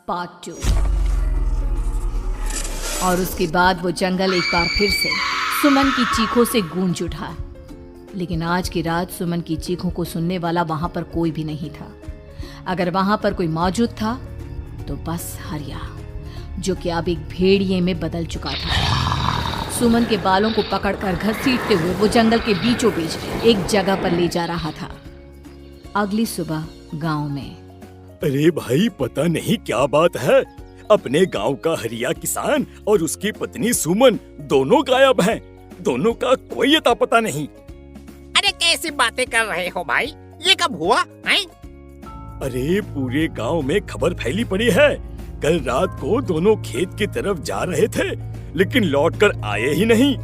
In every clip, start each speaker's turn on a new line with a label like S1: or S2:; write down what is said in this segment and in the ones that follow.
S1: Part 2। और उसके बाद वो जंगल एक बार फिर से सुमन की चीखों से गूंज उठा। लेकिन आज की रात सुमन की चीखों को सुनने वाला वहां पर कोई भी नहीं था। अगर वहां पर कोई मौजूद था तो बस हरिया, जो कि अब एक भेड़िए में बदल चुका था। सुमन के बालों को पकड़कर घसीटते हुए वो जंगल के बीचों बीच एक जगह पर ले जा रहा था। अगली सुबह गांव में।
S2: अरे भाई, पता नहीं क्या बात है, अपने गांव का हरिया किसान और उसकी पत्नी सुमन दोनों गायब हैं। दोनों का कोई अता पता नहीं।
S3: अरे कैसी बातें कर रहे हो भाई, ये कब हुआ है?
S2: अरे पूरे गांव में खबर फैली पड़ी है। कल रात को दोनों खेत की तरफ जा रहे थे, लेकिन लौट कर आए ही नहीं।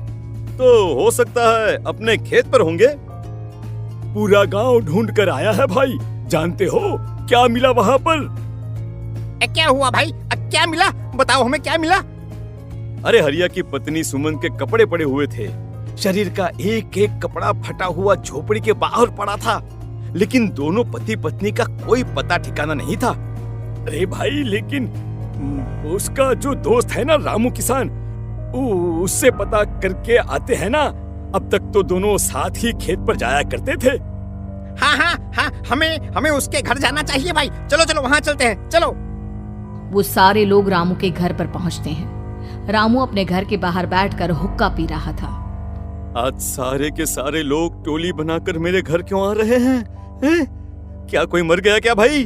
S4: तो हो सकता है अपने खेत पर होंगे।
S2: पूरा गांव ढूंढ कर आया है भाई। जानते हो क्या मिला वहाँ पर?
S3: क्या हुआ भाई, क्या मिला? बताओ हमें क्या मिला।
S4: अरे हरिया की पत्नी सुमन के कपड़े पड़े हुए थे। शरीर का एक एक कपड़ा फटा हुआ झोपड़ी के बाहर पड़ा था, लेकिन दोनों पति पत्नी का कोई पता ठिकाना नहीं था।
S2: अरे भाई, लेकिन उसका जो दोस्त है ना रामू किसान, उससे पता करके आते हैं ना। अब तक तो दोनों साथ ही खेत पर जाया करते थे।
S3: हाँ, हमें उसके घर जाना चाहिए भाई। चलो वहाँ चलते हैं, चलो।
S1: वो सारे लोग रामू के घर पर पहुँचते हैं। रामू अपने घर के बाहर बैठकर हुक्का पी रहा था।
S4: आज सारे के सारे लोग टोली बनाकर मेरे घर क्यों आ रहे हैं? क्या कोई मर गया क्या भाई?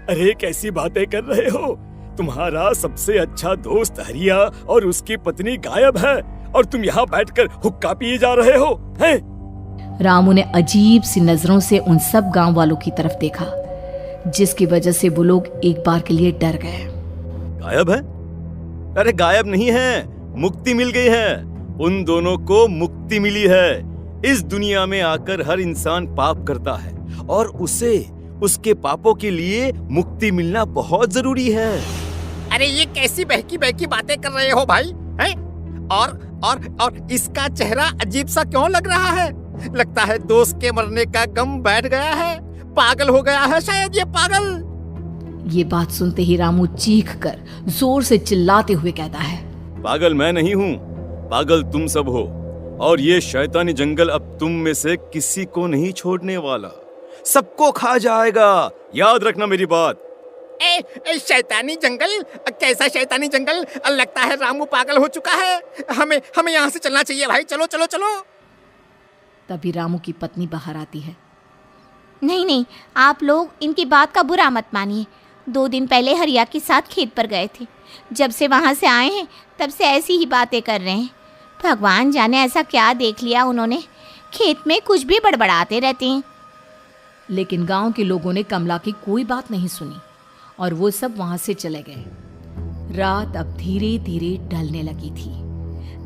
S2: अरे कैसी बातें कर रहे हो? तुम्हारा सबसे अच्छा दोस्त हरिया और उसकी पत्नी गायब है और तुम यहाँ बैठकर हुक्का पिए जा रहे हो हैं?
S1: रामू ने अजीब सी नजरों से उन सब गांव वालों की तरफ देखा, जिसकी वजह से वो लोग एक बार के लिए डर गए।
S4: गायब है? अरे गायब नहीं है, मुक्ति मिल गई है। उन दोनों को मुक्ति मिली है। इस दुनिया में आकर हर इंसान पाप करता है और उसे उसके पापों के लिए मुक्ति मिलना बहुत जरूरी है।
S3: अरे ये कैसी बहकी बहकी बातें कर रहे हो भाई, हैं? और इसका चेहरा अजीब सा क्यों लग रहा है? लगता है दोस्त के मरने का गम बैठ गया है। पागल हो गया है शायद ये पागल।
S1: ये बात सुनते ही रामू चीख कर जोर से चिल्लाते हुए कहता है,
S4: पागल मैं नहीं हूँ, पागल तुम सब हो। और ये शैतानी जंगल अब तुम में से किसी को नहीं छोड़ने वाला, सबको खा जाएगा। याद रखना मेरी बात।
S3: शैतानी जंगल? कैसा शैतानी जंगल? लगता है रामू पागल हो चुका है। हमें यहाँ से चलना चाहिए भाई। चलो।
S1: तभी रामू की पत्नी बाहर आती है।
S5: नहीं, आप लोग इनकी बात का बुरा मत मानिए। 2 दिन पहले हरिया के साथ खेत पर गए थे। जब से वहाँ से आए हैं तब से ऐसी ही बातें कर रहे हैं। भगवान जाने ऐसा क्या देख लिया उन्होंने, खेत में कुछ भी बड़बड़ाते रहते हैं।
S1: लेकिन गांव के लोगों ने कमला की कोई बात नहीं सुनी और वो सब वहां से चले गए। रात अब धीरे धीरे ढलने लगी थी।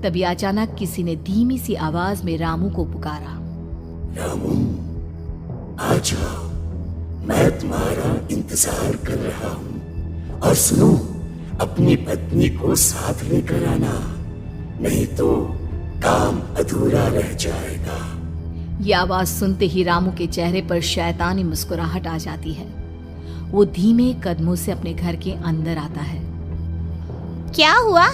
S1: तभी अचानक किसी ने धीमी सी आवाज में रामू को पुकारा।
S6: रामू, आ जाओ, मैं तुम्हारा इंतजार कर रहा हूँ। और सुनो, अपनी पत्नी को साथ लेकर आना, नहीं तो काम अधूरा रह जाएगा।
S1: ये आवाज सुनते ही रामू के चेहरे पर शैतानी मुस्कुराहट आ जाती है। वो धीमे कदमों से अपने घर के अंदर आता है।
S5: क्या हुआ?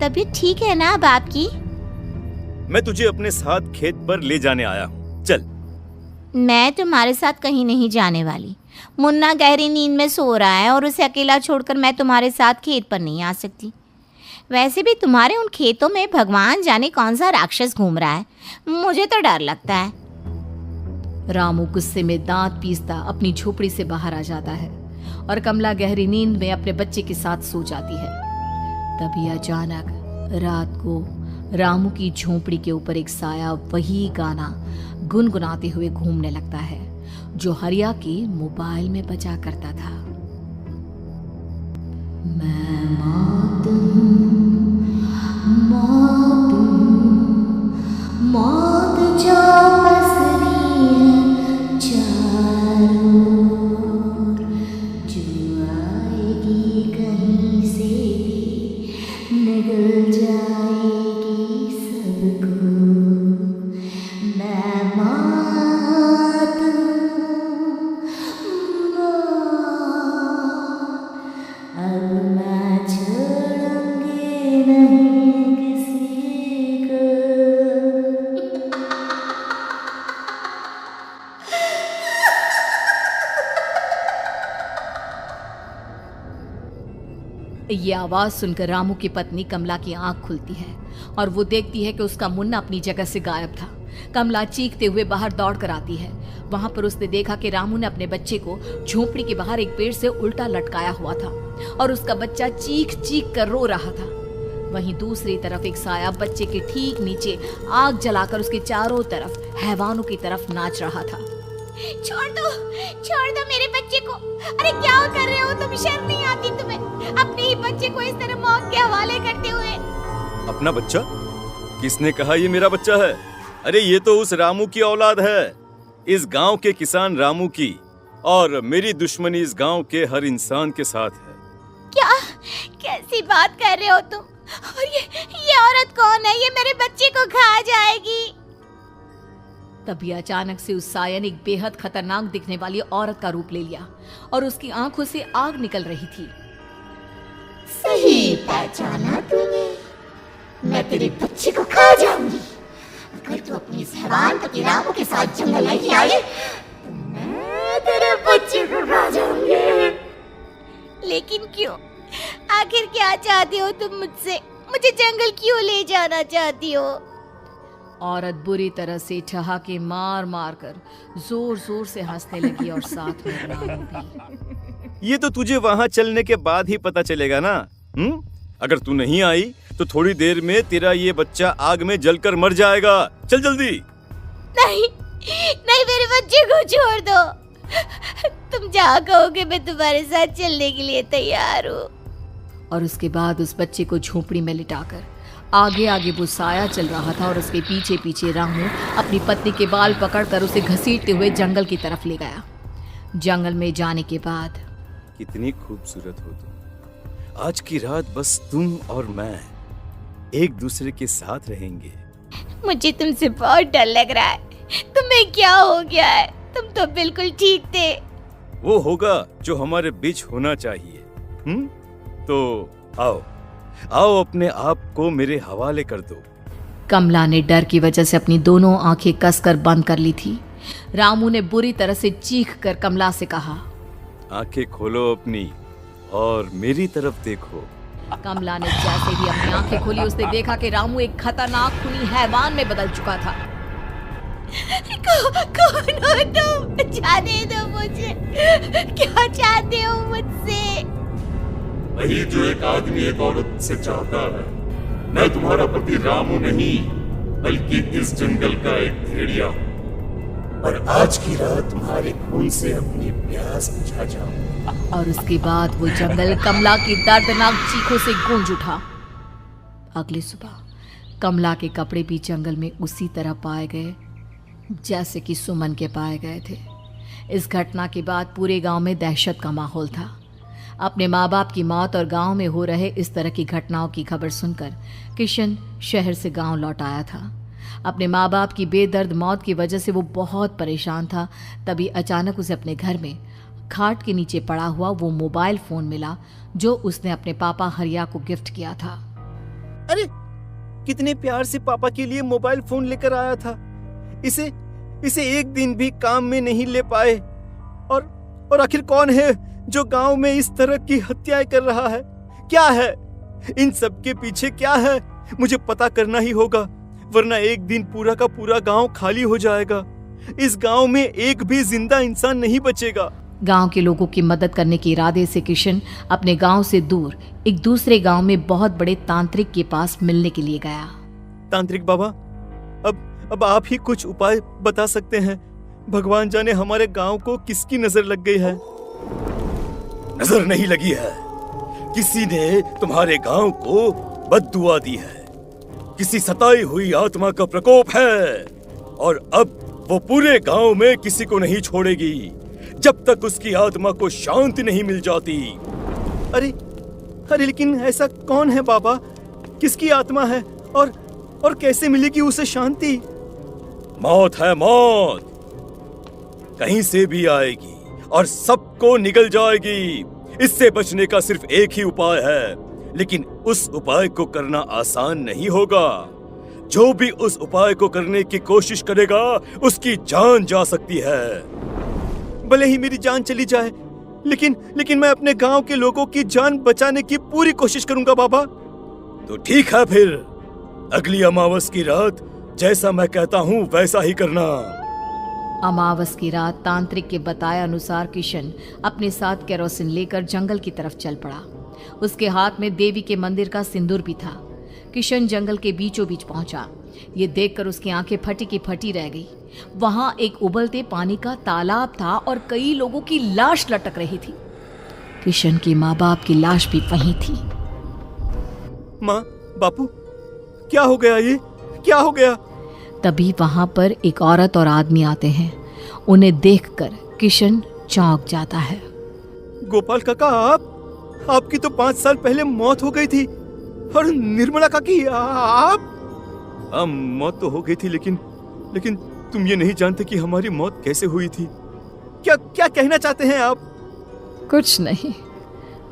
S5: तबीयत ठीक है ना अब आपकी?
S4: मैं तुझे अपने साथ खेत पर ले जाने आया हूँ, चल।
S5: मैं तुम्हारे साथ कहीं नहीं जाने वाली। मुन्ना गहरी नींद में सो रहा है और उसे अकेला छोड़कर मैं तुम्हारे साथ खेत पर नहीं आ सकती। वैसे भी तुम्हारे उन खेतों में भगवान जाने कौन सा राक्षस घूम रहा है, मुझे तो डर लगता है।
S1: रामू गुस्से में दांत पीसता अपनी झोपड़ी से बाहर आ जाता है और कमला गहरी नींद में अपने बच्चे के साथ सो जाती है। तभी अचानक रात को रामू की झोपड़ी के ऊपर एक साया वही गाना गुनगुनाते हुए घूमने लगता है जो हरिया के मोबाइल में बजा करता था। मैं मौत जो पसरी है चारों ओर, जो आएगी कहीं से भी निगल जाएगी सबको। मैं मौत ये आवाज सुनकर रामू की पत्नी कमला की आंख खुलती है और वो देखती है कि उसका मुन्ना अपनी जगह से गायब था। कमला चीखते हुए बाहर दौड़ कर आती है। वहां पर उसने देखा कि रामू ने अपने बच्चे को झोपड़ी के बाहर एक पेड़ से उल्टा लटकाया हुआ था और उसका बच्चा चीख चीख कर रो रहा था। वहीं दूसरी तरफ एक साया बच्चे के ठीक नीचे आग जलाकर उसके चारों तरफ हैवानों की तरफ नाच रहा था।
S5: छोड़ दो मेरे बच्चे को। अरे क्या कर रहे हो तुम? शर्म नहीं आती तुम्हें अपने ही बच्चे को इस तरह मौत के हवाले करते हुए?
S4: अपना बच्चा? किसने कहा ये मेरा बच्चा है? अरे ये तो उस रामू की औलाद है, इस गांव के किसान रामू की, और मेरी दुश्मनी इस गांव के हर इंसान के साथ है।
S5: क्या कैसी बात कर रहे हो तुम? और ये औरत कौन है? ये मेरे बच्चे को खा जाएगी।
S1: तभी अचानक से उस साया ने एक बेहद खतरनाक दिखने वाली औरत का रूप ले लिया और उसकी आंखों से आग निकल रही थी।
S6: सही पहचाना तूने, मैं तेरे बच्चे को खा जाऊंगी। अगर तू अपनी इस हैवान पति रामू के साथ जंगल नहीं आई तो मैं तेरे बच्चे को खा जाऊंगी।
S5: लेकिन क्यों? आखिर क्या चाहती हो तुम मुझसे? मुझे जंगल क्यों ले जाना चाहती हो?
S1: औरत बुरी तरह से ठहाके मार मार कर जोर जोर से हंसने लगी और साथ में रामू भी।
S4: ये तो तुझे वहाँ चलने के बाद ही पता चलेगा ना। अगर तू नहीं आई तो थोड़ी देर में तेरा ये बच्चा आग में जलकर मर जाएगा। चल जल्दी।
S5: नहीं मेरे बच्चे को छोड़ दो। तुम जहाँ कहोगे मैं तुम्हारे साथ चलने के लिए तैयार हूँ।
S1: और उसके बाद उस बच्चे को झोपड़ी में लिटाकर आगे आगे वो साया चल रहा था और उसके पीछे पीछे रामू अपनी पत्नी के बाल पकड़कर उसे घसीटते हुए जंगल की तरफ ले गया। जंगल में जाने के बाद
S4: कितनी खूबसूरत हो तुम। आज की रात बस तुम और मैं एक दूसरे के साथ रहेंगे।
S5: मुझे तुमसे बहुत डर लग रहा है। तुम्हें क्या हो गया है? तुम तो बिल्कुल ठीक थे।
S4: वो होगा जो हमारे बीच होना चाहिए। तो आओ अपने आप को मेरे हवाले कर दो।
S1: कमला ने डर की वजह से अपनी दोनों आंखें कसकर बंद कर ली थी। रामू ने बुरी तरह से चीख कर कमला से कहा,
S4: आंखें खोलो अपनी और मेरी तरफ देखो।
S1: कमला ने जैसे ही अपनी आंखें खोली उसने देखा कि रामू एक खतरनाक खूनी हैवान में बदल चुका था।
S5: कौन हो तुम? जाने दो मुझे। क्या चाहते हो मुझसे?
S6: वही जो एक आदमी एक औरत से चाहता है। मैं तुम्हारा पति रामू नहीं बल्कि इस जंगल का एक भेड़िया हूँ और आज की रात तुम्हारे खून से अपनी प्यास बुझा जाऊंगा।
S1: और उसके बाद वो जंगल कमला की दर्दनाक चीखों से गूंज उठा। अगली सुबह कमला के कपड़े भी जंगल में उसी तरह पाए गए जैसे कि सुमन के पाए गए थे। इस घटना के बाद पूरे गांव में दहशत का माहौल था। अपने माँ बाप की मौत और गांव में हो रहे इस तरह की घटनाओं की खबर सुनकर किशन शहर से गांव लौट आया था। अपने माँ बाप की बेदर्द मौत की वजह से वो बहुत परेशान था। तभी अचानक उसे अपने घर में खाट के नीचे पड़ा हुआ वो मोबाइल फोन मिला जो उसने अपने पापा हरिया को गिफ्ट किया था।
S4: अरे कितने प्यार से पापा के लिए मोबाइल फोन लेकर आया था। इसे एक दिन भी काम में नहीं ले पाए। और आखिर कौन है जो गांव में इस तरह की हत्याएं कर रहा है? क्या है इन सब के पीछे? क्या है? मुझे पता करना ही होगा, वरना एक दिन पूरा का पूरा गांव खाली हो जाएगा। इस गांव में एक भी जिंदा इंसान नहीं बचेगा।
S1: गांव के लोगों की मदद करने के इरादे से किशन अपने गांव से दूर एक दूसरे गांव में बहुत बड़े तांत्रिक के पास मिलने के लिए गया।
S4: तांत्रिक बाबा, अब आप ही कुछ उपाय बता सकते हैं। भगवान जाने हमारे गांव को किसकी नजर लग गई है।
S2: नजर नहीं लगी है, किसी ने तुम्हारे गांव को बद्दुआ दी है। किसी सताई हुई आत्मा का प्रकोप है और अब वो पूरे गांव में किसी को नहीं छोड़ेगी जब तक उसकी आत्मा को शांति नहीं मिल जाती।
S4: अरे लेकिन ऐसा कौन है बाबा? किसकी आत्मा है और कैसे मिलेगी उसे शांति?
S2: मौत है, मौत कहीं से भी आएगी और सबको निगल जाएगी। इससे बचने का सिर्फ एक ही उपाय है, लेकिन उस उपाय को करना आसान नहीं होगा। जो भी उस उपाय को करने की कोशिश करेगा उसकी जान जा सकती है।
S4: भले ही मेरी जान चली जाए, लेकिन मैं अपने गांव के लोगों की जान बचाने की पूरी कोशिश करूंगा बाबा।
S2: तो ठीक है, फिर अगली अमावस की रात जैसा मैं कहता हूँ वैसा ही करना।
S1: अमावस की रात तांत्रिक के बताए अनुसार किशन अपने साथ केरोसिन लेकर जंगल की तरफ चल पड़ा। उसके हाथ में देवी के मंदिर का सिंदूर भी था। किशन जंगल के बीचों बीच पहुंचा। ये देखकर उसकी आंखें फटी की फटी रह गई। वहां एक उबलते पानी का तालाब था और कई लोगों की लाश लटक रही थी। किशन की माँ बाप की लाश भी वहीं थी।
S4: माँ, बापू, क्या हो गया? ये क्या हो गया?
S1: तभी वहां पर एक औरत और आदमी आते हैं। उन्हें देखकर किशन चौंक जाता है।
S4: गोपाल काका, आपकी तो 5 साल पहले मौत हो गई थी। और निर्मला काकी, आप? मौत तो हो गई थी, लेकिन तुम ये नहीं जानते कि हमारी मौत कैसे हुई थी। क्या कहना चाहते हैं आप?
S1: कुछ नहीं,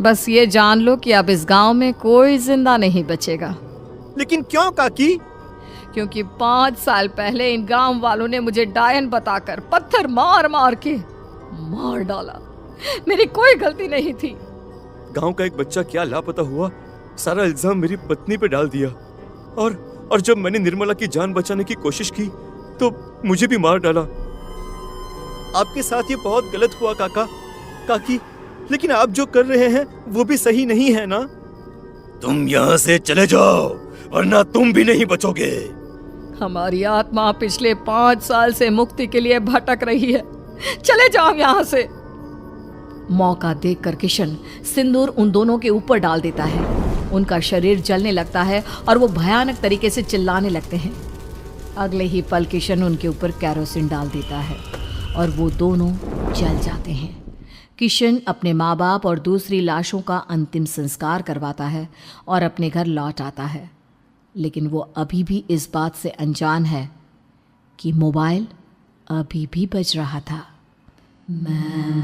S1: बस ये जान लो कि अब इस गांव में कोई जिंदा नहीं बचेगा।
S4: लेकिन क्यों काकी?
S1: क्योंकि 5 साल पहले इन गांव वालों ने मुझे डायन बताकर पत्थर मार मार के मार डाला। मेरी कोई गलती नहीं थी।
S4: गांव का एक बच्चा क्या लापता हुआ, सारा इल्जाम मेरी पत्नी पे डाल दिया। और जब मैंने निर्मला की जान बचाने की कोशिश की तो मुझे भी मार डाला। आपके साथ ये बहुत गलत हुआ काकी, लेकिन आप जो कर रहे हैं वो भी सही नहीं है ना?
S2: तुम यहाँ से चले जाओ वरना तुम भी नहीं बचोगे।
S1: हमारी आत्मा पिछले 5 साल से मुक्ति के लिए भटक रही है। चले जाओ यहाँ से। मौका देखकर किशन सिंदूर उन दोनों के ऊपर डाल देता है। उनका शरीर जलने लगता है और वो भयानक तरीके से चिल्लाने लगते हैं। अगले ही पल किशन उनके ऊपर केरोसिन डाल देता है और वो दोनों जल जाते हैं। किशन अपने माँ बाप और दूसरी लाशों का अंतिम संस्कार करवाता है और अपने घर लौट आता है। लेकिन वो अभी भी इस बात से अनजान है कि मोबाइल अभी भी बज रहा था। मैं